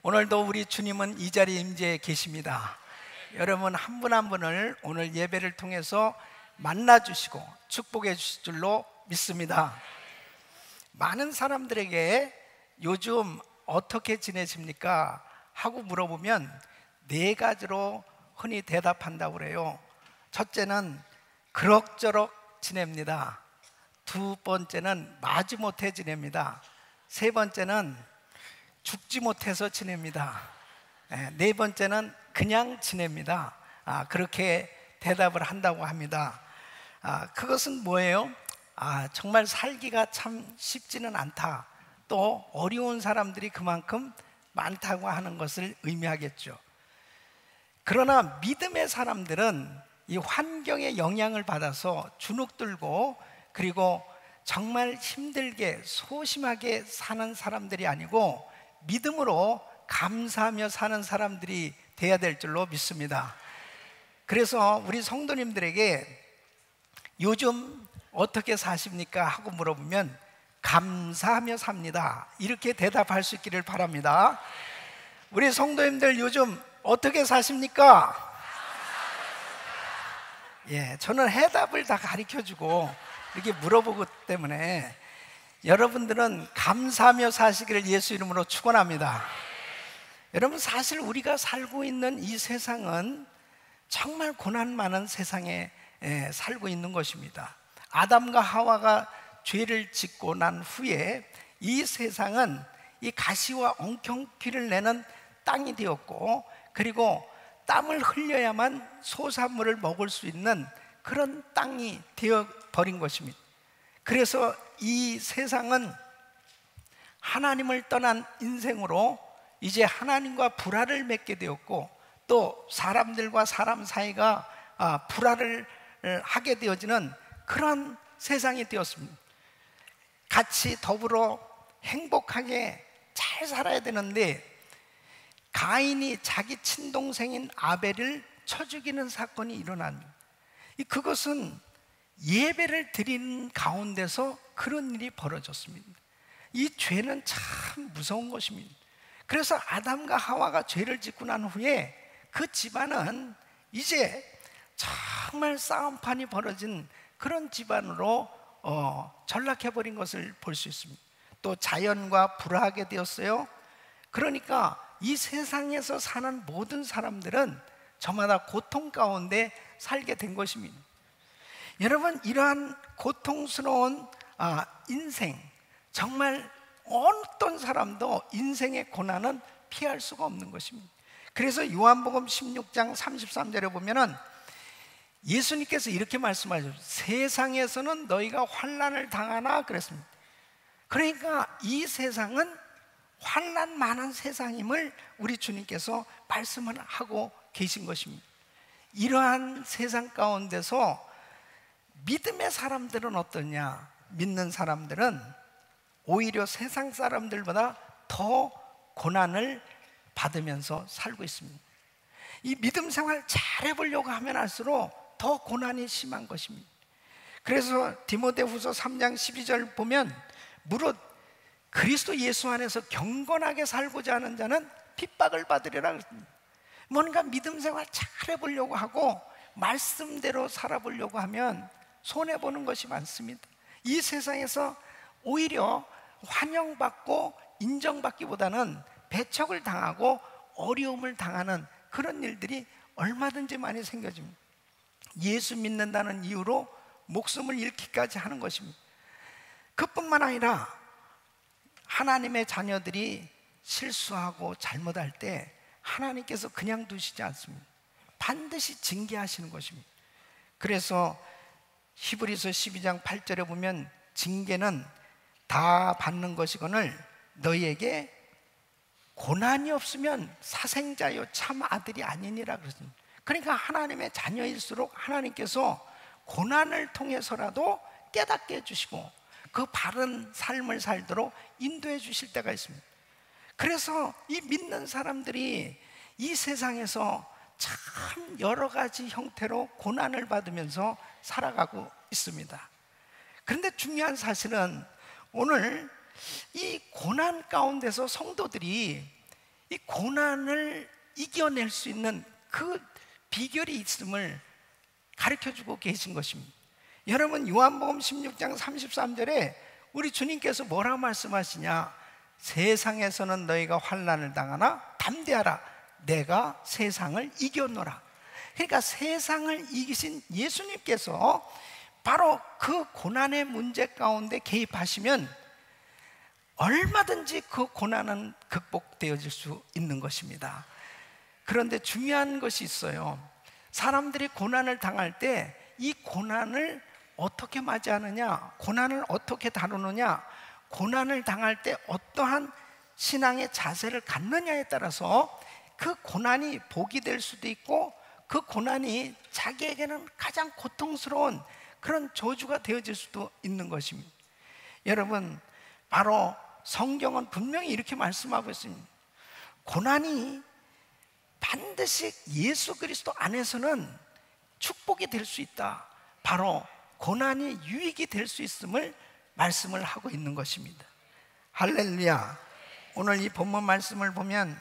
오늘도 우리 주님은 이 자리에 임재해 계십니다. 여러분 한 분 한 분을 오늘 예배를 통해서 만나주시고 축복해 주실 줄로 믿습니다. 많은 사람들에게 요즘 어떻게 지내십니까? 하고 물어보면 네 가지로 흔히 대답한다고 그래요. 첫째는 그럭저럭 지냅니다. 두 번째는 마지못해 지냅니다. 세 번째는 죽지 못해서 지냅니다. 네 번째는 그냥 지냅니다. 그렇게 대답을 한다고 합니다. 그것은 뭐예요? 정말 살기가 참 쉽지는 않다, 또 어려운 사람들이 그만큼 많다고 하는 것을 의미하겠죠. 그러나 믿음의 사람들은 이 환경의 영향을 받아서 주눅들고, 그리고 정말 힘들게 소심하게 사는 사람들이 아니고 믿음으로 감사하며 사는 사람들이 돼야 될 줄로 믿습니다. 그래서 우리 성도님들에게 요즘 어떻게 사십니까? 하고 물어보면 감사하며 삽니다, 이렇게 대답할 수 있기를 바랍니다. 우리 성도님들 요즘 어떻게 사십니까? 저는 해답을 다 가르쳐주고 이렇게 물어보기 때문에 여러분들은 감사하며 사시기를 예수 이름으로 축원합니다. 여러분, 사실 우리가 살고 있는 이 세상은 정말 고난 많은 세상에 살고 있는 것입니다. 아담과 하와가 죄를 짓고 난 후에 이 세상은 이 가시와 엉겅퀴를 내는 땅이 되었고, 그리고 땀을 흘려야만 소산물을 먹을 수 있는 그런 땅이 되어버린 것입니다. 그래서 이 세상은 하나님을 떠난 인생으로 이제 하나님과 불화를 맺게 되었고, 또 사람들과 사람 사이가 불화를 하게 되어지는 그런 세상이 되었습니다. 같이 더불어 행복하게 잘 살아야 되는데 가인이 자기 친동생인 아벨을 쳐 죽이는 사건이 일어납니다. 그것은 예배를 드리는 가운데서 그런 일이 벌어졌습니다. 이 죄는 참 무서운 것입니다. 그래서 아담과 하와가 죄를 짓고 난 후에 그 집안은 이제 정말 싸움판이 벌어진 그런 집안으로 전락해버린 것을 볼 수 있습니다. 또 자연과 불화하게 되었어요. 그러니까 이 세상에서 사는 모든 사람들은 저마다 고통 가운데 살게 된 것입니다. 여러분, 이러한 고통스러운 인생, 정말 어떤 사람도 인생의 고난은 피할 수가 없는 것입니다. 그래서 요한복음 16장 33절에 보면은 예수님께서 이렇게 말씀하셨어요. 세상에서는 너희가 환난을 당하나 그랬습니다. 그러니까 이 세상은 환난 많은 세상임을 우리 주님께서 말씀을 하고 계신 것입니다. 이러한 세상 가운데서 믿음의 사람들은 어떠냐? 믿는 사람들은 오히려 세상 사람들보다 더 고난을 받으면서 살고 있습니다. 이 믿음 생활 잘 해보려고 하면 할수록 더 고난이 심한 것입니다. 그래서 디모데후서 3장 12절 보면 무릇 그리스도 예수 안에서 경건하게 살고자 하는 자는 핍박을 받으리라 그랬습니다. 뭔가 믿음 생활 잘 해보려고 하고 말씀대로 살아보려고 하면 손해보는 것이 많습니다. 이 세상에서 오히려 환영받고 인정받기보다는 배척을 당하고 어려움을 당하는 그런 일들이 얼마든지 많이 생겨집니다. 예수 믿는다는 이유로 목숨을 잃기까지 하는 것입니다. 그뿐만 아니라 하나님의 자녀들이 실수하고 잘못할 때 하나님께서 그냥 두시지 않습니다. 반드시 징계하시는 것입니다. 그래서 히브리서 12장 8절에 보면 징계는 다 받는 것이거늘 너희에게 고난이 없으면 사생자요 참 아들이 아니니라 그랬습니다. 그러니까 하나님의 자녀일수록 하나님께서 고난을 통해서라도 깨닫게 해주시고 그 바른 삶을 살도록 인도해 주실 때가 있습니다. 그래서 이 믿는 사람들이 이 세상에서 참 여러 가지 형태로 고난을 받으면서 살아가고 있습니다. 그런데 중요한 사실은 오늘 이 고난 가운데서 성도들이 이 고난을 이겨낼 수 있는 그 비결이 있음을 가르쳐주고 계신 것입니다. 여러분, 요한복음 16장 33절에 우리 주님께서 뭐라고 말씀하시냐? 세상에서는 너희가 환난을 당하나 담대하라, 내가 세상을 이겼노라. 그러니까 세상을 이기신 예수님께서 바로 그 고난의 문제 가운데 개입하시면 얼마든지 그 고난은 극복되어질 수 있는 것입니다. 그런데 중요한 것이 있어요. 사람들이 고난을 당할 때 이 고난을 어떻게 맞이하느냐, 고난을 어떻게 다루느냐, 고난을 당할 때 어떠한 신앙의 자세를 갖느냐에 따라서 그 고난이 복이 될 수도 있고, 그 고난이 자기에게는 가장 고통스러운 그런 저주가 되어질 수도 있는 것입니다. 여러분, 바로 성경은 분명히 이렇게 말씀하고 있습니다. 고난이 반드시 예수 그리스도 안에서는 축복이 될 수 있다. 바로 고난이 유익이 될 수 있음을 말씀을 하고 있는 것입니다. 할렐루야. 오늘 이 본문 말씀을 보면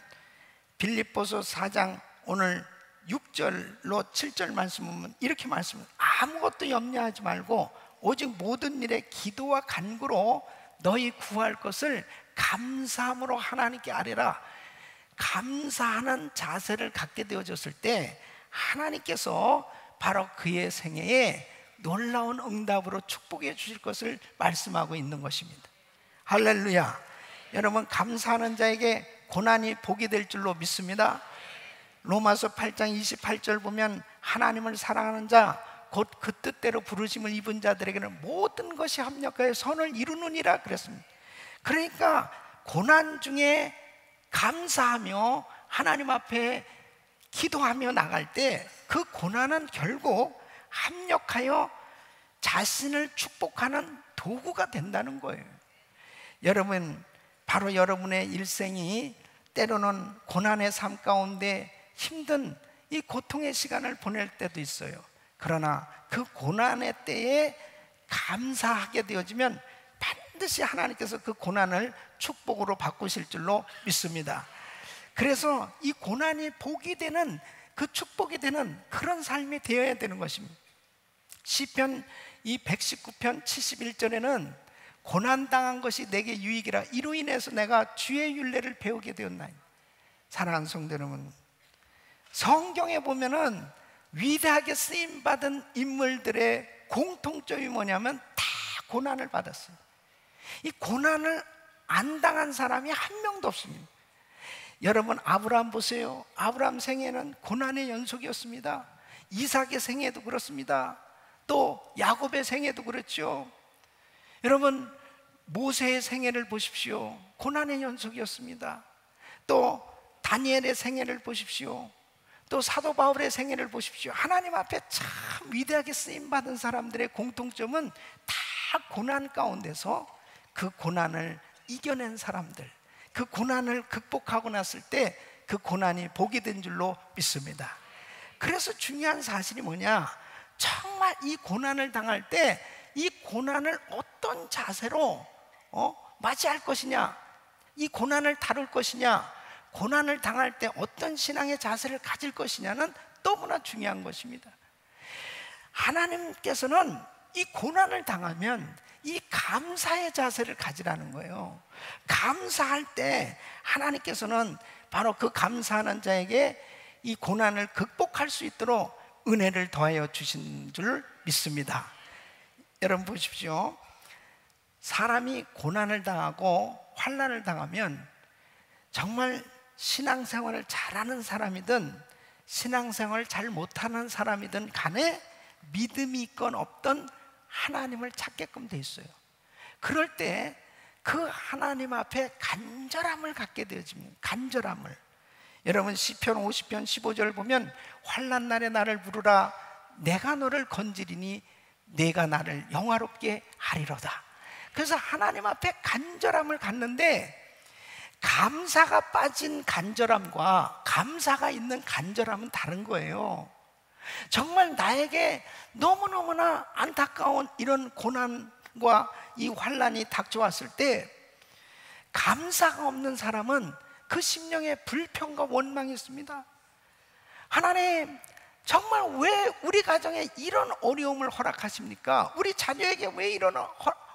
빌립보서 4장 오늘 6절로 7절 말씀 보면 이렇게 말씀합니다. 아무것도 염려하지 말고 오직 모든 일에 기도와 간구로 너희 구할 것을 감사함으로 하나님께 아뢰라. 감사하는 자세를 갖게 되어졌을 때 하나님께서 바로 그의 생애에 놀라운 응답으로 축복해 주실 것을 말씀하고 있는 것입니다. 할렐루야. 여러분, 감사하는 자에게 고난이 복이 될 줄로 믿습니다. 로마서 8장 28절 보면 하나님을 사랑하는 자 곧 그 뜻대로 부르심을 입은 자들에게는 모든 것이 합력하여 선을 이루느니라 그랬습니다. 그러니까 고난 중에 감사하며 하나님 앞에 기도하며 나갈 때 그 고난은 결국 합력하여 자신을 축복하는 도구가 된다는 거예요. 여러분, 바로 여러분의 일생이 때로는 고난의 삶 가운데 힘든 이 고통의 시간을 보낼 때도 있어요. 그러나 그 고난의 때에 감사하게 되어지면 반드시 하나님께서 그 고난을 축복으로 바꾸실 줄로 믿습니다. 그래서 이 고난이 복이 되는, 그 축복이 되는 그런 삶이 되어야 되는 것입니다. 시편 이 119편 71절에는 고난당한 것이 내게 유익이라, 이로 인해서 내가 주의 율례를 배우게 되었나니. 사랑하는 성도 여러분, 성경에 보면은 위대하게 쓰임받은 인물들의 공통점이 뭐냐면 다 고난을 받았어요. 이 고난을 안 당한 사람이 한 명도 없습니다. 여러분, 아브라함 보세요. 아브라함 생애는 고난의 연속이었습니다. 이삭의 생애도 그렇습니다. 또 야곱의 생애도 그렇죠. 여러분, 모세의 생애를 보십시오. 고난의 연속이었습니다. 또 다니엘의 생애를 보십시오. 또 사도 바울의 생애를 보십시오. 하나님 앞에 참 위대하게 쓰임받은 사람들의 공통점은 다 고난 가운데서 그 고난을 이겨낸 사람들, 그 고난을 극복하고 났을 때 그 고난이 복이 된 줄로 믿습니다. 그래서 중요한 사실이 뭐냐, 정말 이 고난을 당할 때 이 고난을 어떤 자세로 맞이할 것이냐, 이 고난을 다룰 것이냐, 고난을 당할 때 어떤 신앙의 자세를 가질 것이냐는 너무나 중요한 것입니다. 하나님께서는 이 고난을 당하면 이 감사의 자세를 가지라는 거예요. 감사할 때 하나님께서는 바로 그 감사하는 자에게 이 고난을 극복할 수 있도록 은혜를 더하여 주신 줄 믿습니다. 여러분 보십시오. 사람이 고난을 당하고 환난을 당하면 정말 신앙생활을 잘하는 사람이든 신앙생활을 잘 못하는 사람이든 간에 믿음이 있건 없던 하나님을 찾게끔 돼 있어요. 그럴 때 그 하나님 앞에 간절함을 갖게 되어집니다. 간절함을. 여러분, 시편 50편 15절 보면 환난 날에 나를 부르라, 내가 너를 건지리니 내가 나를 영화롭게 하리로다. 그래서 하나님 앞에 간절함을 갖는데, 감사가 빠진 간절함과 감사가 있는 간절함은 다른 거예요. 정말 나에게 너무너무나 안타까운 이런 고난과 이 환난이 닥쳐왔을 때 감사가 없는 사람은 그 심령에 불평과 원망이 있습니다. 하나님, 정말 왜 우리 가정에 이런 어려움을 허락하십니까? 우리 자녀에게 왜 이런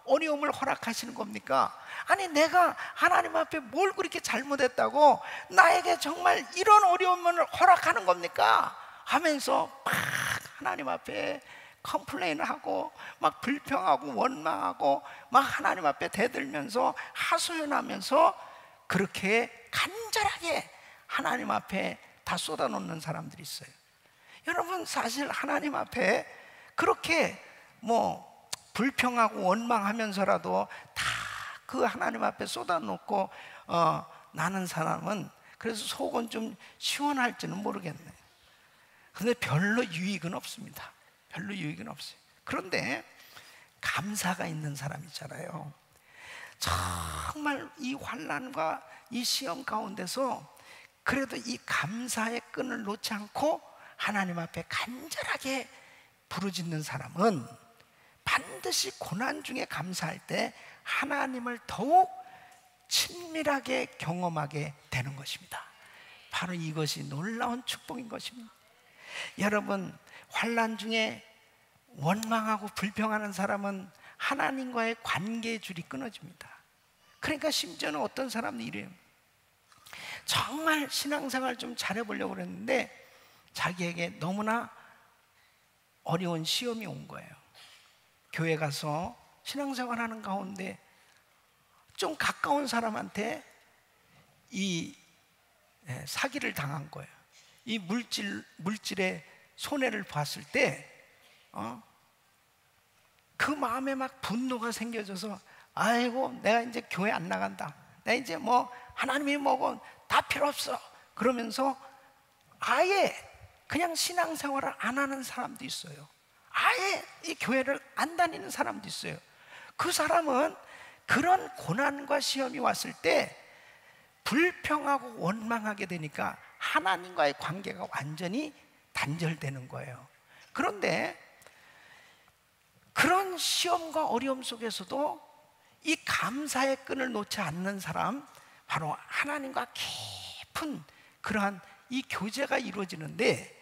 어려움을 허락하시는 겁니까? 아니, 내가 하나님 앞에 뭘 그렇게 잘못했다고 나에게 정말 이런 어려움을 허락하는 겁니까? 하면서 막 하나님 앞에 컴플레인을 하고 막 불평하고 원망하고 막 하나님 앞에 대들면서 하소연하면서 그렇게 간절하게 하나님 앞에 다 쏟아놓는 사람들이 있어요. 여러분, 사실 하나님 앞에 그렇게 뭐 불평하고 원망하면서라도 다 그 하나님 앞에 쏟아놓고 나는 사람은 그래서 속은 좀 시원할지는 모르겠네. 그런데 별로 유익은 없습니다. 별로 유익은 없어요. 그런데 감사가 있는 사람 있잖아요. 정말 이 환난과 이 시험 가운데서 그래도 이 감사의 끈을 놓지 않고 하나님 앞에 간절하게 부르짖는 사람은 반드시 고난 중에 감사할 때 하나님을 더욱 친밀하게 경험하게 되는 것입니다. 바로 이것이 놀라운 축복인 것입니다. 여러분, 환난 중에 원망하고 불평하는 사람은 하나님과의 관계의 줄이 끊어집니다. 그러니까 심지어는 어떤 사람은 이래요. 정말 신앙생활 좀 잘해보려고 그랬는데 자기에게 너무나 어려운 시험이 온 거예요. 교회 가서 신앙생활 하는 가운데 좀 가까운 사람한테 이 사기를 당한 거예요. 이 물질의 손해를 봤을 때 그 마음에 막 분노가 생겨져서 아이고, 내가 이제 교회 안 나간다. 내가 이제 뭐 하나님이 뭐고 다 필요 없어. 그러면서 아예 그냥 신앙생활을 안 하는 사람도 있어요. 아예 이 교회를 안 다니는 사람도 있어요. 그 사람은 그런 고난과 시험이 왔을 때 불평하고 원망하게 되니까 하나님과의 관계가 완전히 단절되는 거예요. 그런데 그런 시험과 어려움 속에서도 이 감사의 끈을 놓지 않는 사람, 바로 하나님과 깊은 그러한 이 교제가 이루어지는데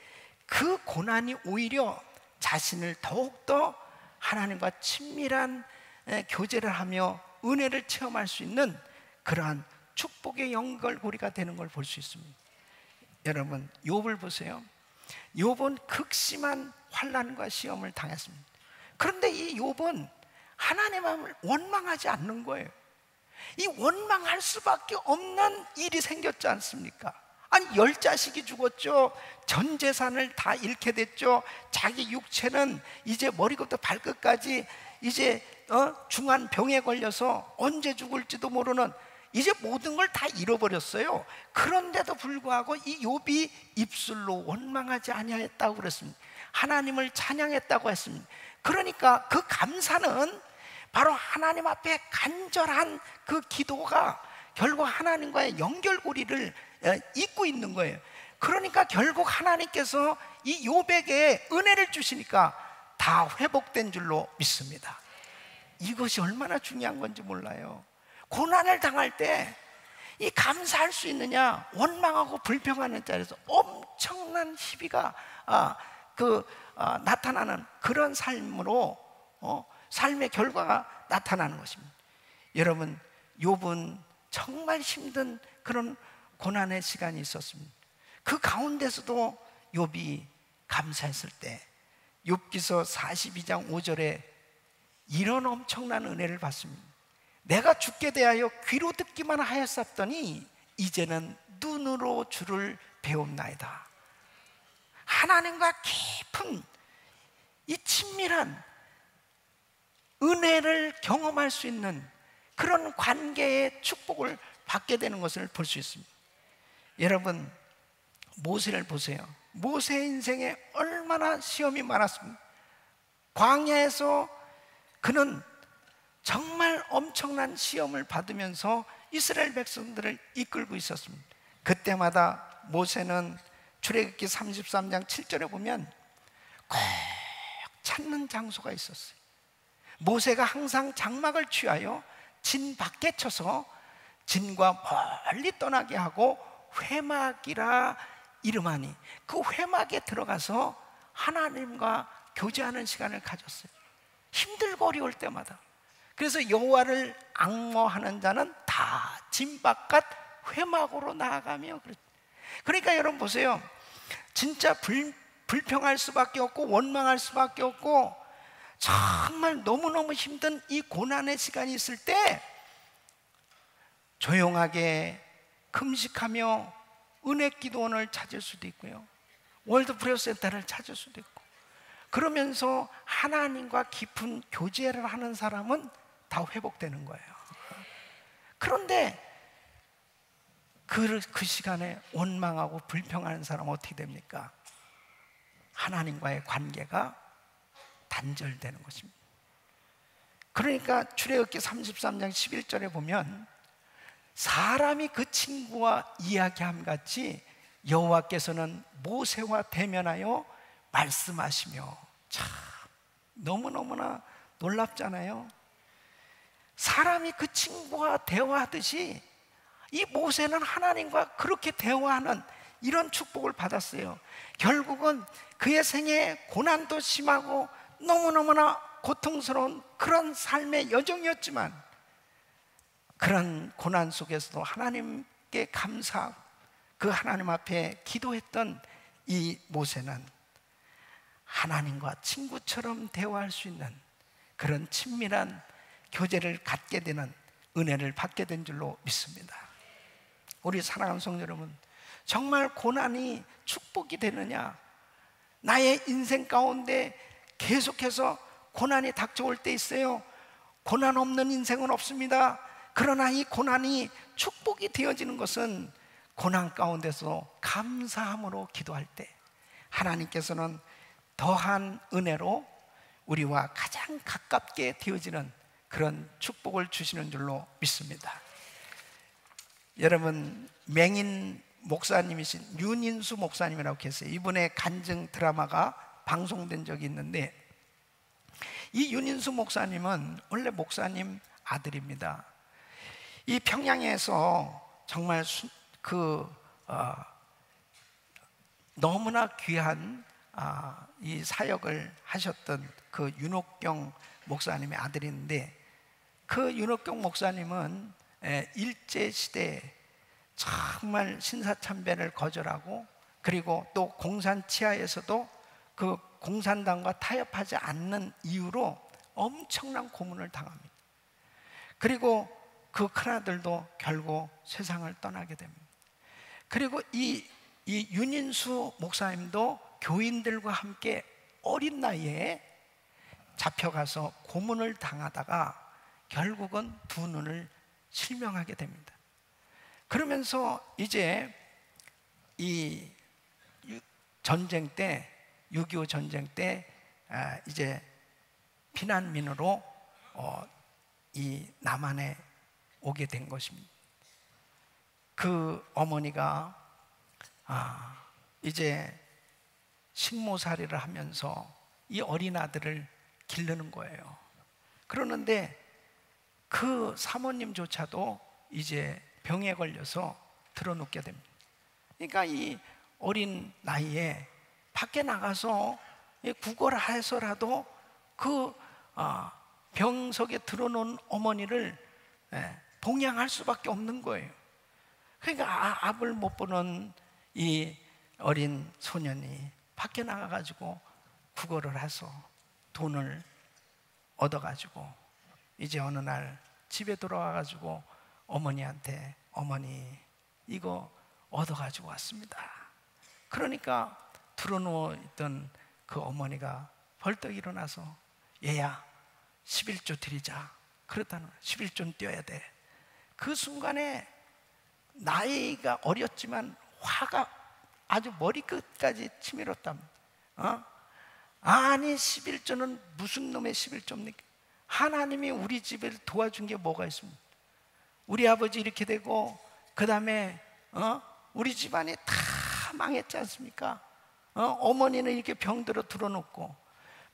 그 고난이 오히려 자신을 더욱더 하나님과 친밀한 교제를 하며 은혜를 체험할 수 있는 그러한 축복의 연결고리가 되는 걸 볼 수 있습니다. 여러분, 욥을 보세요. 욥은 극심한 환난과 시험을 당했습니다. 그런데 이 욥은 하나님을 원망하지 않는 거예요. 이 원망할 수밖에 없는 일이 생겼지 않습니까? 아니, 10자식이 죽었죠. 전 재산을 다 잃게 됐죠. 자기 육체는 이제 머리부터 발끝까지 이제 중한 병에 걸려서 언제 죽을지도 모르는 이제 모든 걸 다 잃어버렸어요. 그런데도 불구하고 이 욥이 입술로 원망하지 아니하였다고 그랬습니다. 하나님을 찬양했다고 했습니다. 그러니까 그 감사는 바로 하나님 앞에 간절한 그 기도가 결국 하나님과의 연결고리를 잇고 있는 거예요. 그러니까 결국 하나님께서 이 욥에게 은혜를 주시니까 다 회복된 줄로 믿습니다. 이것이 얼마나 중요한 건지 몰라요. 고난을 당할 때 이 감사할 수 있느냐, 원망하고 불평하는 자리에서 엄청난 시비가 나타나는 그런 삶으로 삶의 결과가 나타나는 것입니다. 여러분, 욥은 정말 힘든 그런 고난의 시간이 있었습니다. 그 가운데서도 욥이 감사했을 때 욥기서 42장 5절에 이런 엄청난 은혜를 받습니다. 내가 주께 대하여 귀로 듣기만 하였었더니 이제는 눈으로 주를 배웠나이다. 하나님과 깊은 이 친밀한 은혜를 경험할 수 있는 그런 관계의 축복을 받게 되는 것을 볼 수 있습니다. 여러분, 모세를 보세요. 모세 인생에 얼마나 시험이 많았습니까? 광야에서 그는 정말 엄청난 시험을 받으면서 이스라엘 백성들을 이끌고 있었습니다. 그때마다 모세는 출애굽기 33장 7절에 보면 꼭 찾는 장소가 있었어요. 모세가 항상 장막을 취하여 진 밖에 쳐서 진과 멀리 떠나게 하고 회막이라 이름하니, 그 회막에 들어가서 하나님과 교제하는 시간을 가졌어요. 힘들고 어려울 때마다. 그래서 여호와를 앙모하는 자는 다 진 바깥 회막으로 나아가며. 그러니까 여러분 보세요. 진짜 불평할 수밖에 없고 원망할 수밖에 없고 정말 너무너무 힘든 이 고난의 시간이 있을 때 조용하게 금식하며 은혜 기도원을 찾을 수도 있고요, 월드 프레어 센터를 찾을 수도 있고, 그러면서 하나님과 깊은 교제를 하는 사람은 다 회복되는 거예요. 그런데 그 시간에 원망하고 불평하는 사람은 어떻게 됩니까? 하나님과의 관계가 단절되는 것입니다. 그러니까 출애굽기 33장 11절에 보면 사람이 그 친구와 이야기함 같이 여호와께서는 모세와 대면하여 말씀하시며. 참 너무너무나 놀랍잖아요. 사람이 그 친구와 대화하듯이 이 모세는 하나님과 그렇게 대화하는 이런 축복을 받았어요. 결국은 그의 생에 고난도 심하고 너무너무나 고통스러운 그런 삶의 여정이었지만, 그런 고난 속에서도 하나님께 감사하고 그 하나님 앞에 기도했던 이 모세는 하나님과 친구처럼 대화할 수 있는 그런 친밀한 교제를 갖게 되는 은혜를 받게 된 줄로 믿습니다. 우리 사랑하는 성도 여러분, 정말 고난이 축복이 되느냐? 나의 인생 가운데 계속해서 고난이 닥쳐올 때 있어요. 고난 없는 인생은 없습니다. 그러나 이 고난이 축복이 되어지는 것은 고난 가운데서 감사함으로 기도할 때 하나님께서는 더한 은혜로 우리와 가장 가깝게 되어지는 그런 축복을 주시는 줄로 믿습니다. 여러분, 맹인 목사님이신 윤인수 목사님이라고 계세요. 이분의 간증 드라마가 방송된 적이 있는데, 이 윤인수 목사님은 원래 목사님 아들입니다. 이 평양에서 정말 너무나 귀한 이 사역을 하셨던 그 윤옥경 목사님의 아들인데, 그 윤옥경 목사님은 일제시대에 정말 신사참배를 거절하고, 그리고 또 공산 치하에서도 그 공산당과 타협하지 않는 이유로 엄청난 고문을 당합니다. 그리고 그 큰아들도 결국 세상을 떠나게 됩니다. 그리고 이 윤인수 목사님도 교인들과 함께 어린 나이에 잡혀가서 고문을 당하다가 결국은 두 눈을 실명하게 됩니다. 그러면서 이제 이 전쟁 때, 6.25 전쟁 때 이제 피난민으로 이 남한에 오게 된 것입니다. 그 어머니가 이제 식모살이를 하면서 이 어린 아들을 기르는 거예요. 그러는데 그 사모님조차도 이제 병에 걸려서 들어눕게 됩니다. 그러니까 이 어린 나이에 밖에 나가서 구걸을 해서라도 그 병석에 들어놓은 어머니를 봉양할 수밖에 없는 거예요. 그러니까 앞을 못 보는 이 어린 소년이 밖에 나가가지고 구걸을 해서 돈을 얻어가지고 이제 어느 날 집에 돌아와가지고 어머니한테, 어머니 이거 얻어가지고 왔습니다. 그러니까 들어누워 있던 그 어머니가 벌떡 일어나서, 얘야 11조 드리자. 그렇다는 11조 띄어야 돼. 그 순간에 나이가 어렸지만 화가 아주 머리끝까지 치밀었답니다. 아니 11조는 무슨 놈의 11조입니까? 하나님이 우리 집을 도와준 게 뭐가 있습니까? 우리 아버지 이렇게 되고 그 다음에 우리 집안이 다 망했지 않습니까? 어머니는 이렇게 병들어 들어놓고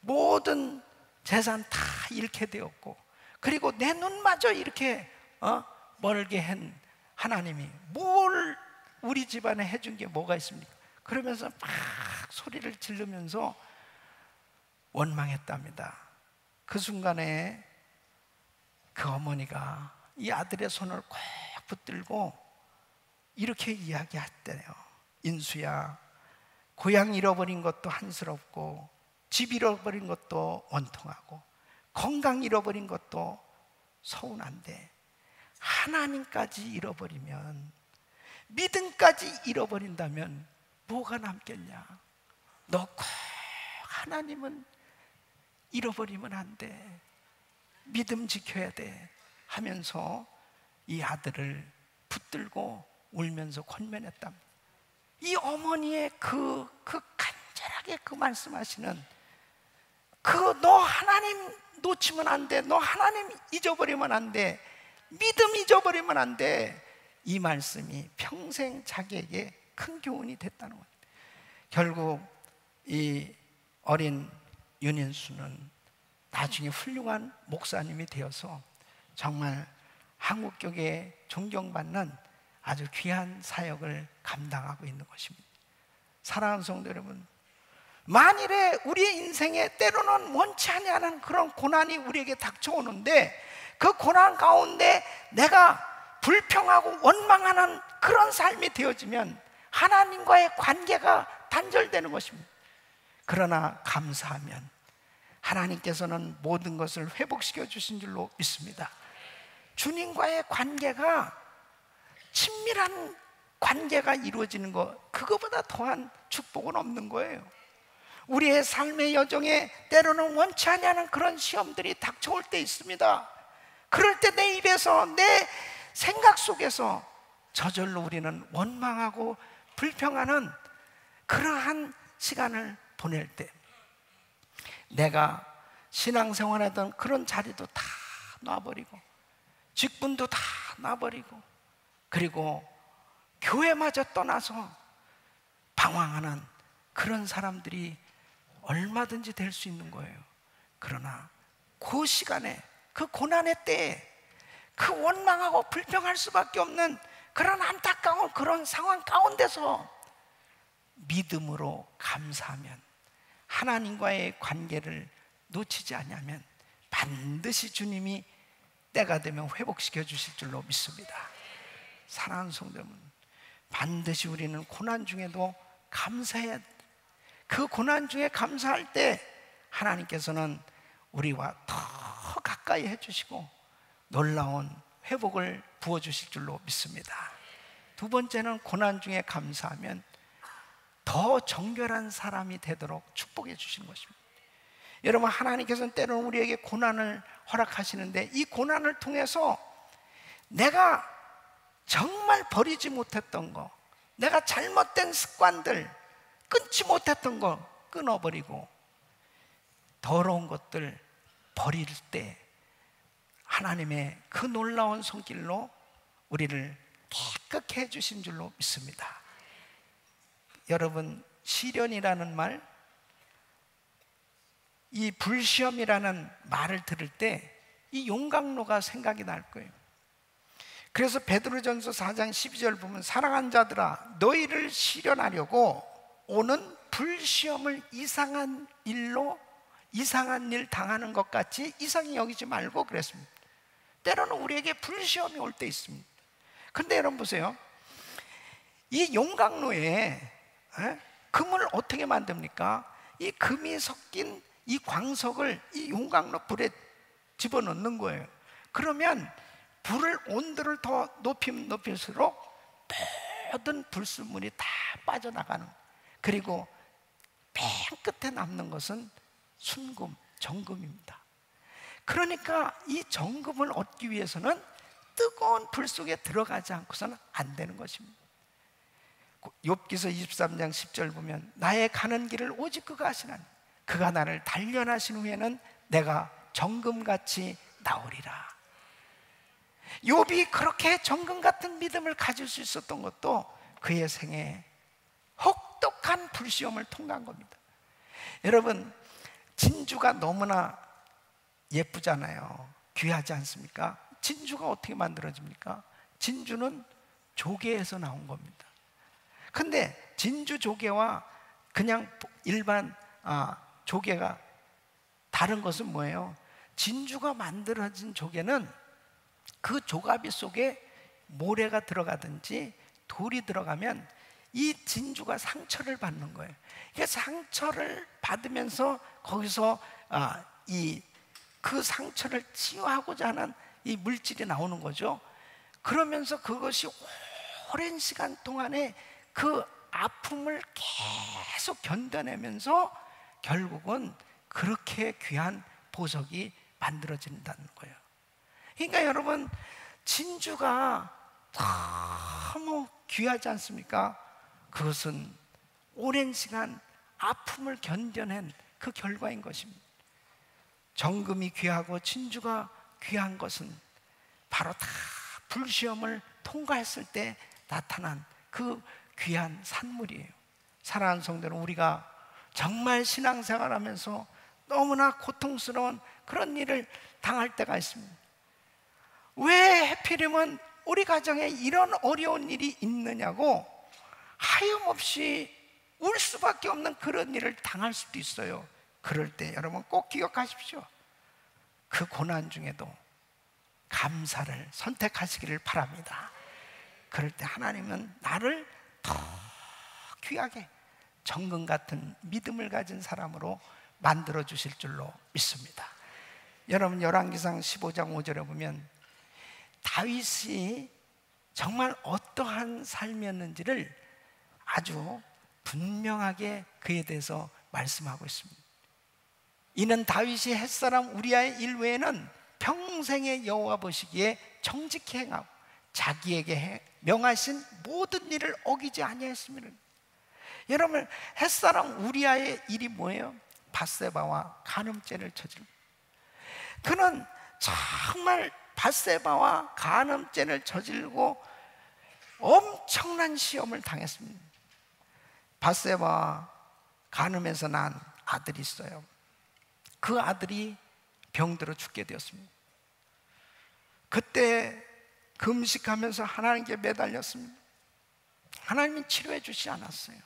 모든 재산 다 잃게 되었고, 그리고 내 눈마저 이렇게 멀게 한 하나님이 뭘 우리 집안에 해준 게 뭐가 있습니까? 그러면서 막 소리를 지르면서 원망했답니다. 그 순간에 그 어머니가 이 아들의 손을 꼭 붙들고 이렇게 이야기했대요. 인수야, 고향 잃어버린 것도 한스럽고 집 잃어버린 것도 원통하고 건강 잃어버린 것도 서운한데 하나님까지 잃어버리면, 믿음까지 잃어버린다면 뭐가 남겠냐? 너 꼭 하나님은 잃어버리면 안 돼. 믿음 지켜야 돼 하면서 이 아들을 붙들고 울면서 권면했답니다. 이 어머니의 그 간절하게 그 말씀하시는 너 하나님 놓치면 안 돼, 너 하나님 잊어버리면 안 돼, 믿음 잊어버리면 안 돼, 이 말씀이 평생 자기에게 큰 교훈이 됐다는 거예요. 결국 이 어린 윤인수는 나중에 훌륭한 목사님이 되어서 정말 한국교회에 존경받는 아주 귀한 사역을 감당하고 있는 것입니다. 사랑하는 성도 여러분, 만일에 우리의 인생에 때로는 원치 않는 그런 고난이 우리에게 닥쳐오는데 그 고난 가운데 내가 불평하고 원망하는 그런 삶이 되어지면 하나님과의 관계가 단절되는 것입니다. 그러나 감사하면 하나님께서는 모든 것을 회복시켜 주신 줄로 믿습니다. 주님과의 관계가 친밀한 관계가 이루어지는 것, 그거보다 더한 축복은 없는 거예요. 우리의 삶의 여정에 때로는 원치 않는 그런 시험들이 닥쳐올 때 있습니다. 그럴 때 내 입에서, 내 생각 속에서 저절로 우리는 원망하고 불평하는 그러한 시간을 보낼 때, 내가 신앙생활하던 그런 자리도 다 놔버리고 직분도 다 놔버리고 그리고 교회마저 떠나서 방황하는 그런 사람들이 얼마든지 될 수 있는 거예요. 그러나 그 시간에, 그 고난의 때에 그 원망하고 불평할 수밖에 없는 그런 안타까운 그런 상황 가운데서 믿음으로 감사하면, 하나님과의 관계를 놓치지 않으면 반드시 주님이 때가 되면 회복시켜 주실 줄로 믿습니다. 사랑하는 성도 여러분, 반드시 우리는 고난 중에도 감사해야 돼. 그 고난 중에 감사할 때 하나님께서는 우리와 더 가까이 해주시고 놀라운 회복을 부어주실 줄로 믿습니다. 두 번째는 고난 중에 감사하면 더 정결한 사람이 되도록 축복해 주시는 것입니다. 여러분, 하나님께서는 때로는 우리에게 고난을 허락하시는데 이 고난을 통해서 내가 정말 버리지 못했던 거, 내가 잘못된 습관들, 끊지 못했던 거 끊어버리고 더러운 것들 버릴 때 하나님의 그 놀라운 손길로 우리를 깨끗게 해주신 줄로 믿습니다. 여러분, 시련이라는 말, 이 불시험이라는 말을 들을 때 이 용광로가 생각이 날 거예요. 그래서 베드로전서 4장 12절 보면 사랑하는 자들아, 너희를 시련하려고 오는 불시험을 이상한 일 당하는 것 같이 이상히 여기지 말고 그랬습니다. 때로는 우리에게 불시험이 올 때 있습니다. 근데 여러분 보세요. 이 용광로에 금을 어떻게 만듭니까? 이 금이 섞인 이 광석을 이 용광로 불에 집어넣는 거예요. 그러면 불을 온도를 더 높이면 높일수록 모든 불순물이 다 빠져나가는, 그리고 맨 끝에 남는 것은 순금, 정금입니다. 그러니까 이 정금을 얻기 위해서는 뜨거운 불 속에 들어가지 않고서는 안 되는 것입니다. 욥기서 23장 10절 보면 나의 가는 길을 오직 그가 아시나니 그가 나를 단련하신 후에는 내가 정금같이 나오리라. 욥이 그렇게 정금 같은 믿음을 가질 수 있었던 것도 그의 생에 혹독한 불시험을 통과한 겁니다. 여러분, 진주가 너무나 예쁘잖아요. 귀하지 않습니까? 진주가 어떻게 만들어집니까? 진주는 조개에서 나온 겁니다. 근데 진주 조개와 그냥 일반 조개가 다른 것은 뭐예요? 진주가 만들어진 조개는 그 조가비 속에 모래가 들어가든지 돌이 들어가면 이 진주가 상처를 받는 거예요. 이게 상처를 받으면서 거기서 그 상처를 치유하고자 하는 이 물질이 나오는 거죠. 그러면서 그것이 오랜 시간 동안에 그 아픔을 계속 견뎌내면서 결국은 그렇게 귀한 보석이 만들어진다는 거예요. 그러니까 여러분, 진주가 너무 귀하지 않습니까? 그것은 오랜 시간 아픔을 견뎌낸 그 결과인 것입니다. 정금이 귀하고 진주가 귀한 것은 바로 다 불시험을 통과했을 때 나타난 그 귀한 산물이에요. 사랑하는 성도는, 우리가 정말 신앙생활하면서 너무나 고통스러운 그런 일을 당할 때가 있습니다. 왜 하필이면 우리 가정에 이런 어려운 일이 있느냐고 하염없이 울 수밖에 없는 그런 일을 당할 수도 있어요. 그럴 때 여러분 꼭 기억하십시오. 그 고난 중에도 감사를 선택하시기를 바랍니다. 그럴 때 하나님은 나를 더 귀하게 정금 같은 믿음을 가진 사람으로 만들어 주실 줄로 믿습니다. 여러분, 열왕기상 15장 5절에 보면 다윗이 정말 어떠한 삶이었는지를 아주 분명하게 그에 대해서 말씀하고 있습니다. 이는 다윗이 햇사람 우리아의 일 외에는 평생의 여호와 보시기에 정직히 행하고 자기에게 명하신 모든 일을 어기지 아니하였습니다. 여러분, 햇사람 우리아의 일이 뭐예요? 밧세바와 간음죄를 저지르고, 그는 정말 밧세바와 간음죄를 저지르고 엄청난 시험을 당했습니다. 밧세바와 간음에서 난 아들이 있어요. 그 아들이 병들어 죽게 되었습니다. 그때 금식하면서 하나님께 매달렸습니다. 하나님은 치료해 주시지 않았어요.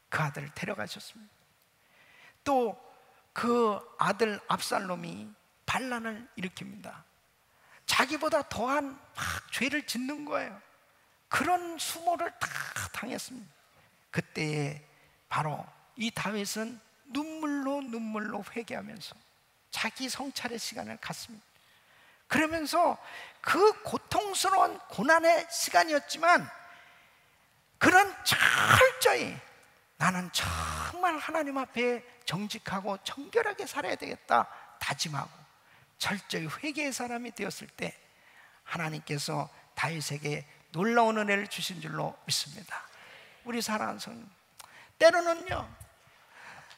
그 아들을 데려가셨습니다. 또 그 아들 압살롬이 반란을 일으킵니다. 자기보다 더한 막 죄를 짓는 거예요. 그런 수모를 다 당했습니다. 그때에 바로 이 다윗은 눈물로 회개하면서 자기 성찰의 시간을 갖습니다. 그러면서 그 고통스러운 고난의 시간이었지만 그는 철저히 나는 정말 하나님 앞에 정직하고 정결하게 살아야 되겠다 다짐하고 철저히 회개의 사람이 되었을 때 하나님께서 다윗에게 놀라운 은혜를 주신 줄로 믿습니다. 우리 사랑하는 성도, 때로는요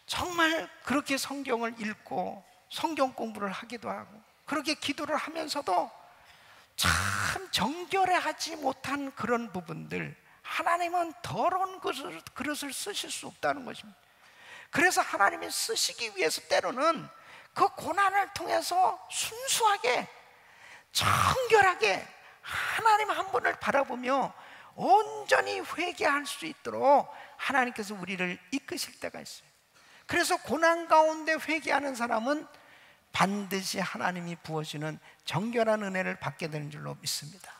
정말 그렇게 성경을 읽고 성경 공부를 하기도 하고 그렇게 기도를 하면서도 참 정결해 하지 못한 그런 부분들, 하나님은 더러운 그릇을 쓰실 수 없다는 것입니다. 그래서 하나님이 쓰시기 위해서 때로는 그 고난을 통해서 순수하게 정결하게 하나님 한 분을 바라보며 온전히 회개할 수 있도록 하나님께서 우리를 이끄실 때가 있어요. 그래서 고난 가운데 회개하는 사람은 반드시 하나님이 부어주는 정결한 은혜를 받게 되는 줄로 믿습니다.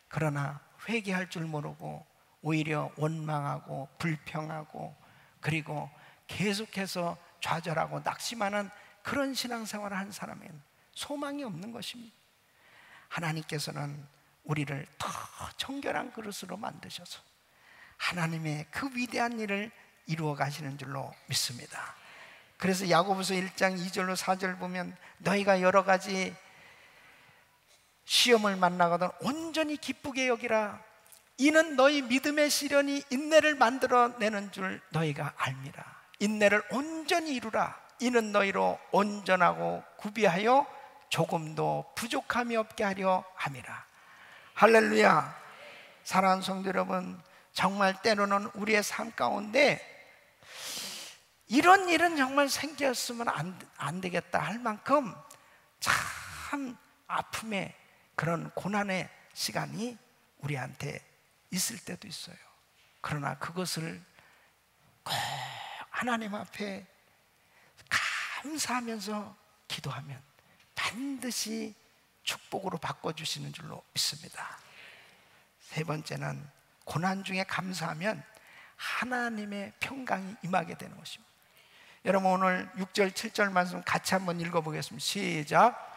그러나 회개할 줄 모르고 오히려 원망하고 불평하고 그리고 계속해서 좌절하고 낙심하는 그런 신앙생활을 한 사람에는 소망이 없는 것입니다. 하나님께서는 우리를 더 정결한 그릇으로 만드셔서 하나님의 그 위대한 일을 이루어 가시는 줄로 믿습니다. 그래서 야고보서 1장 2절로 4절 보면 너희가 여러 가지 시험을 만나거든 온전히 기쁘게 여기라. 이는 너희 믿음의 시련이 인내를 만들어내는 줄 너희가 알미라. 인내를 온전히 이루라. 이는 너희로 온전하고 구비하여 조금도 부족함이 없게 하려 함이라. 할렐루야. 사랑하는 성도 여러분, 정말 때로는 우리의 삶 가운데 이런 일은 정말 생겼으면 안 되겠다 할 만큼 참 아픔의 그런 고난의 시간이 우리한테 있을 때도 있어요. 그러나 그것을 꼭 하나님 앞에 감사하면서 기도하면 반드시 축복으로 바꿔주시는 줄로 믿습니다. 세 번째는 고난 중에 감사하면 하나님의 평강이 임하게 되는 것입니다. 여러분 오늘 6절 7절 말씀 같이 한번 읽어보겠습니다. 시작.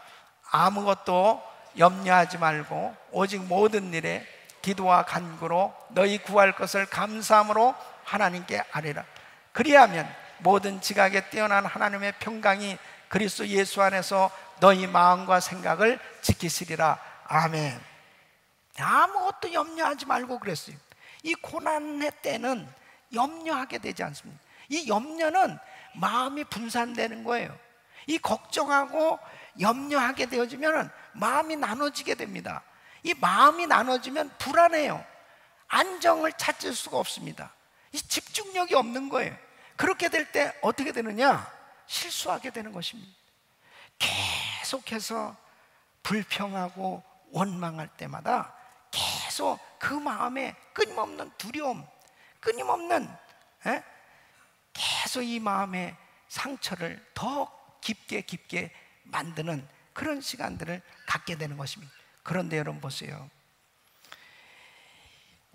아무것도 염려하지 말고 오직 모든 일에 기도와 간구로 너희 구할 것을 감사함으로 하나님께 아뢰라. 그리하면 모든 지각에 뛰어난 하나님의 평강이 그리스도 예수 안에서 너희 마음과 생각을 지키시리라. 아멘. 아무것도 염려하지 말고 그랬어요. 이 고난의 때는 염려하게 되지 않습니다. 이 염려는 마음이 분산되는 거예요. 이 걱정하고 염려하게 되어지면 마음이 나눠지게 됩니다. 이 마음이 나눠지면 불안해요. 안정을 찾을 수가 없습니다. 이 집중력이 없는 거예요. 그렇게 될 때 어떻게 되느냐? 실수하게 되는 것입니다. 계속해서 불평하고 원망할 때마다 계속 그 마음에 끊임없는 두려움, 끊임없는 계속 이 마음의 상처를 더 깊게 만드는 그런 시간들을 갖게 되는 것입니다. 그런데 여러분 보세요.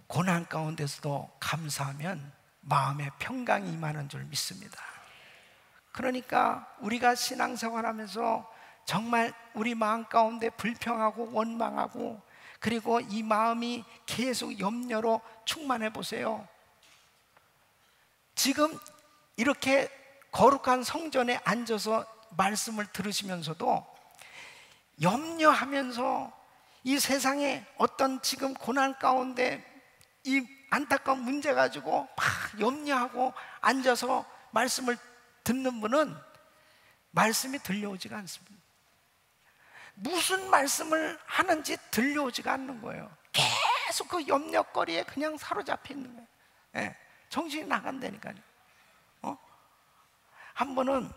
고난 가운데서도 감사하면 마음의 평강이 임하는 줄 믿습니다. 그러니까 우리가 신앙생활하면서 정말 우리 마음 가운데 불평하고 원망하고 그리고 이 마음이 계속 염려로 충만해 보세요. 지금 이렇게 거룩한 성전에 앉아서 말씀을 들으시면서도 염려하면서 이 세상에 어떤 지금 고난 가운데 이 안타까운 문제 가지고 막 염려하고 앉아서 말씀을 듣는 분은 말씀이 들려오지가 않습니다. 무슨 말씀을 하는지 들려오지가 않는 거예요. 계속 그 염려거리에 그냥 사로잡혀 있는 거예요. 예, 정신이 나간다니까요. 한 번은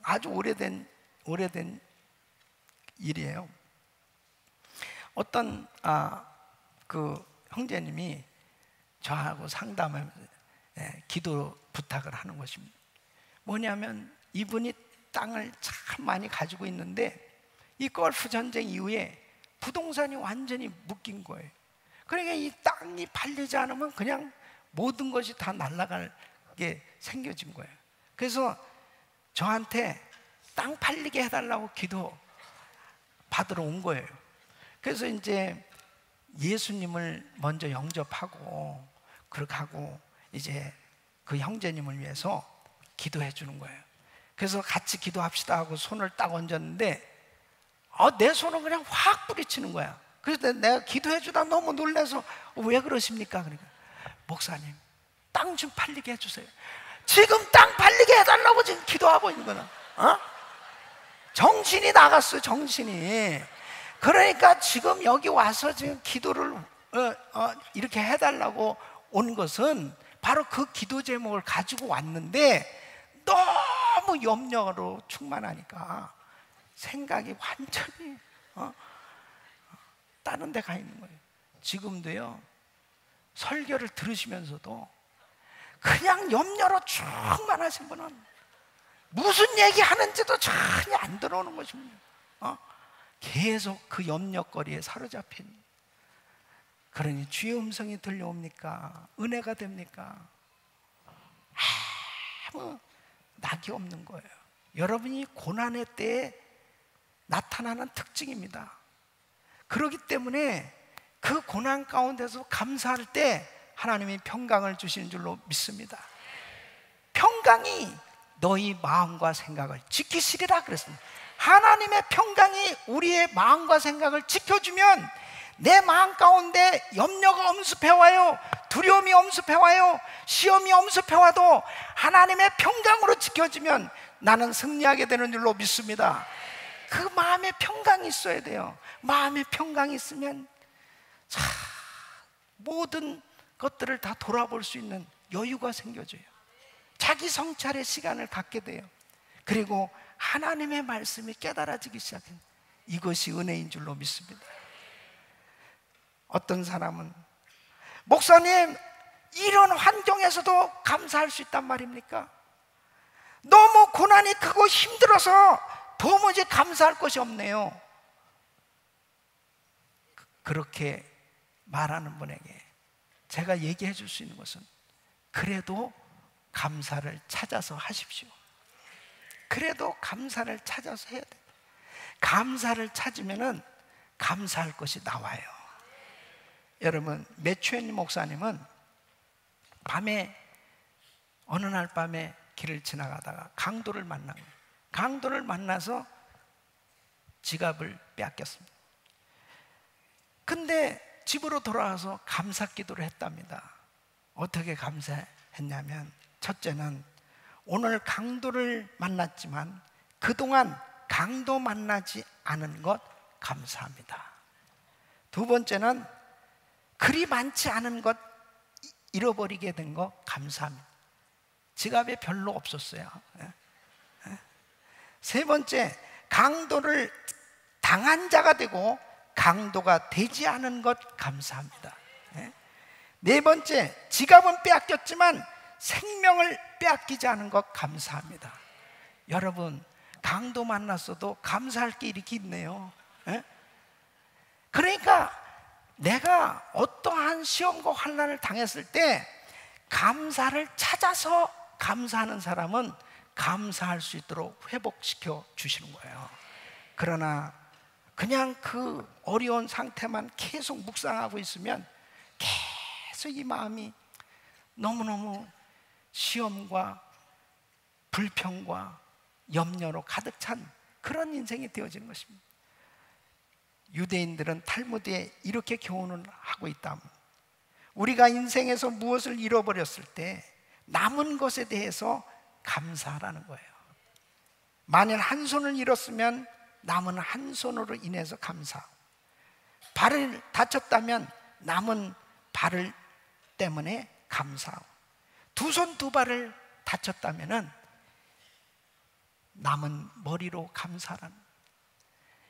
아주 오래된 일이에요. 어떤 그 형제님이 저하고 상담하면서 기도 부탁을 하는 것입니다. 뭐냐면 이분이 땅을 참 많이 가지고 있는데 이 걸프 전쟁 이후에 부동산이 완전히 묶인 거예요. 그러니까 이 땅이 팔리지 않으면 그냥 모든 것이 다 날아가게 생겨진 거예요. 그래서 저한테 땅 팔리게 해달라고 기도 받으러 온 거예요. 그래서 이제 예수님을 먼저 영접하고 그렇게 하고 이제 그 형제님을 위해서 기도해 주는 거예요. 그래서 같이 기도합시다 하고 손을 딱 얹었는데 내 손을 그냥 확 뿌리치는 거야. 그래서 내가 기도해 주다 너무 놀라서 왜 그러십니까? 그러니까 목사님 땅 좀 팔리게 해주세요. 지금 땅 팔리게 해달라고 지금 기도하고 있는 거야. 정신이 나갔어요. 정신이. 그러니까 지금 여기 와서 지금 기도를 이렇게 해달라고 온 것은 바로 그 기도 제목을 가지고 왔는데 너무 염려로 충만하니까 생각이 완전히 다른 데 가 있는 거예요. 지금도요 설교를 들으시면서도 그냥 염려로 충만하신 분은 무슨 얘기 하는지도 전혀 안 들어오는 것입니다. 계속 그 염려거리에 사로잡힌. 그러니 주의 음성이 들려옵니까? 은혜가 됩니까? 아무 낙이 없는 거예요. 여러분이 고난의 때에 나타나는 특징입니다. 그렇기 때문에 그 고난 가운데서 감사할 때 하나님이 평강을 주시는 줄로 믿습니다. 평강이 너희 마음과 생각을 지키시리라 그랬습니다. 하나님의 평강이 우리의 마음과 생각을 지켜주면 내 마음 가운데 염려가 엄습해와요, 두려움이 엄습해와요, 시험이 엄습해와도 하나님의 평강으로 지켜지면 나는 승리하게 되는 줄로 믿습니다. 그 마음의 평강이 있어야 돼요. 마음의 평강이 있으면 모든 것들을 다 돌아볼 수 있는 여유가 생겨져요. 자기 성찰의 시간을 갖게 돼요. 그리고 하나님의 말씀이 깨달아지기 시작해요. 이것이 은혜인 줄로 믿습니다. 어떤 사람은 목사님, 이런 환경에서도 감사할 수 있단 말입니까? 너무 고난이 크고 힘들어서 도무지 감사할 것이 없네요. 그렇게 말하는 분에게 제가 얘기해 줄 수 있는 것은, 그래도 감사를 찾아서 하십시오. 그래도 감사를 찾아서 해야 돼요. 감사를 찾으면은 감사할 것이 나와요. 여러분, 매추현 목사님은 밤에, 어느 날 밤에 길을 지나가다가 강도를 만난 거예요. 강도를 만나서 지갑을 빼앗겼습니다. 근데 집으로 돌아와서 감사 기도를 했답니다. 어떻게 감사했냐면, 첫째는 오늘 강도를 만났지만 그동안 강도 만나지 않은 것 감사합니다. 두 번째는 그리 많지 않은 것 잃어버리게 된 것 감사합니다. 지갑에 별로 없었어요. 세 번째, 강도를 당한 자가 되고 강도가 되지 않은 것 감사합니다. 네 번째, 지갑은 빼앗겼지만 생명을 빼앗기지 않은 것 감사합니다. 여러분, 강도 만났어도 감사할 게 이렇게 있네요. 그러니까 내가 어떠한 시험과 환난을 당했을 때 감사를 찾아서 감사하는 사람은 감사할 수 있도록 회복시켜 주시는 거예요. 그러나 그냥 그 어려운 상태만 계속 묵상하고 있으면 계속 이 마음이 너무너무 시험과 불평과 염려로 가득 찬 그런 인생이 되어지는 것입니다. 유대인들은 탈무드에 이렇게 교훈을 하고 있다. 우리가 인생에서 무엇을 잃어버렸을 때 남은 것에 대해서 감사하라는 거예요. 만일 한 손을 잃었으면 남은 한 손으로 인해서 감사하고, 발을 다쳤다면 남은 발을 때문에 감사하고, 두 손 두 발을 다쳤다면 남은 머리로 감사하라는 거예요.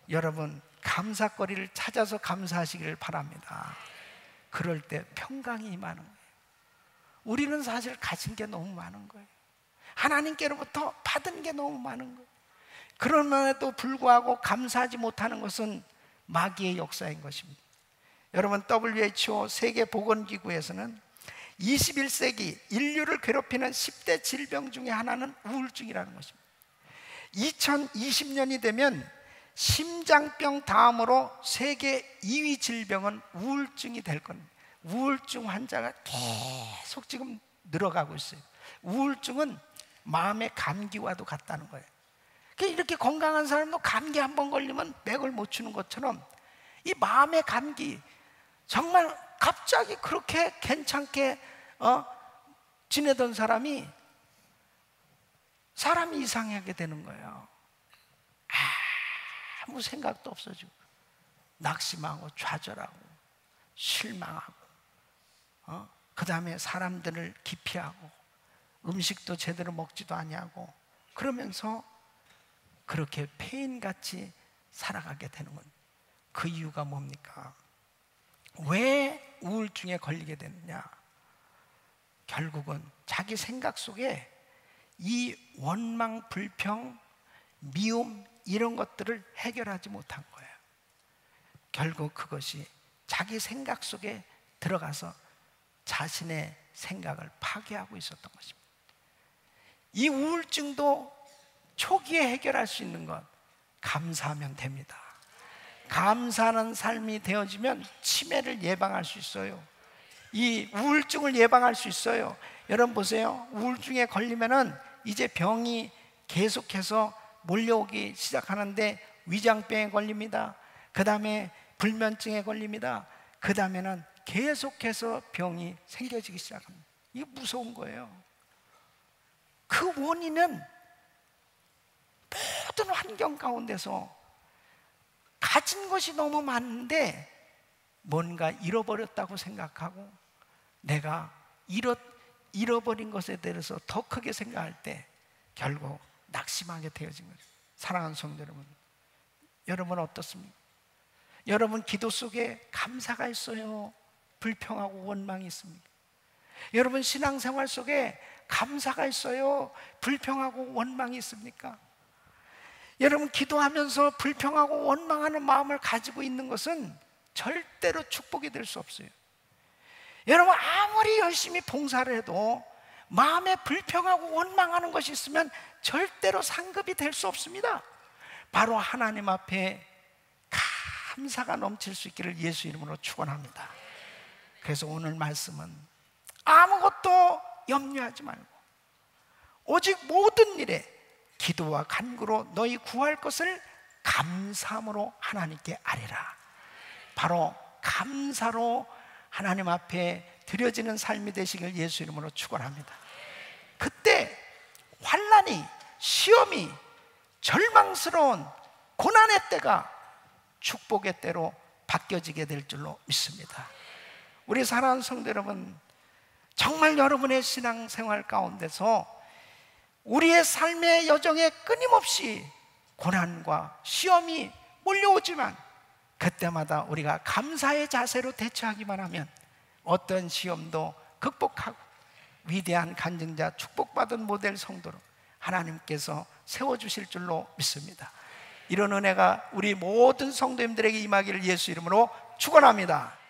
여러분, 감사거리를 찾아서 감사하시기를 바랍니다. 그럴 때 평강이 임하는 거예요. 우리는 사실 가진 게 너무 많은 거예요. 하나님께로부터 받은 게 너무 많은 거예요. 그럼에도 불구하고 감사하지 못하는 것은 마귀의 역사인 것입니다. 여러분, WHO 세계보건기구에서는 21세기 인류를 괴롭히는 10대 질병 중에 하나는 우울증이라는 것입니다. 2020년이 되면 심장병 다음으로 세계 2위 질병은 우울증이 될 겁니다. 우울증 환자가 계속 지금 늘어가고 있어요. 우울증은 마음의 감기와도 같다는 거예요. 이렇게 건강한 사람도 감기 한 번 걸리면 맥을 못 추는 것처럼 이 마음의 감기, 정말 갑자기 그렇게 괜찮게 지내던 사람이 이상하게 되는 거예요. 아무 생각도 없어지고 낙심하고 좌절하고 실망하고, 그 다음에 사람들을 기피하고 음식도 제대로 먹지도 아니하고, 그러면서 그렇게 폐인같이 살아가게 되는 건, 그 이유가 뭡니까? 왜 우울증에 걸리게 되느냐? 결국은 자기 생각 속에 이 원망, 불평, 미움, 이런 것들을 해결하지 못한 거예요. 결국 그것이 자기 생각 속에 들어가서 자신의 생각을 파괴하고 있었던 것입니다. 이 우울증도 초기에 해결할 수 있는 것, 감사하면 됩니다. 감사하는 삶이 되어지면 치매를 예방할 수 있어요. 이 우울증을 예방할 수 있어요. 여러분 보세요. 우울증에 걸리면은 이제 병이 계속해서 몰려오기 시작하는데, 위장병에 걸립니다. 그 다음에 불면증에 걸립니다. 그 다음에는 계속해서 병이 생겨지기 시작합니다. 이게 무서운 거예요. 그 원인은 모든 환경 가운데서 가진 것이 너무 많은데 뭔가 잃어버렸다고 생각하고, 내가 잃어버린 것에 대해서 더 크게 생각할 때 결국 낙심하게 되어진 거죠. 사랑하는 성도 여러분, 여러분 어떻습니까? 여러분 기도 속에 감사가 있어요? 불평하고 원망이 있습니까? 여러분 신앙생활 속에 감사가 있어요? 불평하고 원망이 있습니까? 여러분 기도하면서 불평하고 원망하는 마음을 가지고 있는 것은 절대로 축복이 될 수 없어요. 여러분 아무리 열심히 봉사를 해도 마음에 불평하고 원망하는 것이 있으면 절대로 상급이 될 수 없습니다. 바로 하나님 앞에 감사가 넘칠 수 있기를 예수 이름으로 축원합니다. 그래서 오늘 말씀은 아무것도 염려하지 말고 오직 모든 일에 기도와 간구로 너희 구할 것을 감사함으로 하나님께 아뢰라. 바로 감사로 하나님 앞에 드려지는 삶이 되시길 예수 이름으로 축원합니다. 그때 환난이, 시험이, 절망스러운 고난의 때가 축복의 때로 바뀌어지게 될 줄로 믿습니다. 우리 사랑하는 성도 여러분, 정말 여러분의 신앙생활 가운데서 우리의 삶의 여정에 끊임없이 고난과 시험이 몰려오지만 그때마다 우리가 감사의 자세로 대처하기만 하면 어떤 시험도 극복하고 위대한 간증자, 축복받은 모델 성도로 하나님께서 세워주실 줄로 믿습니다. 이런 은혜가 우리 모든 성도님들에게 임하기를 예수 이름으로 축원합니다.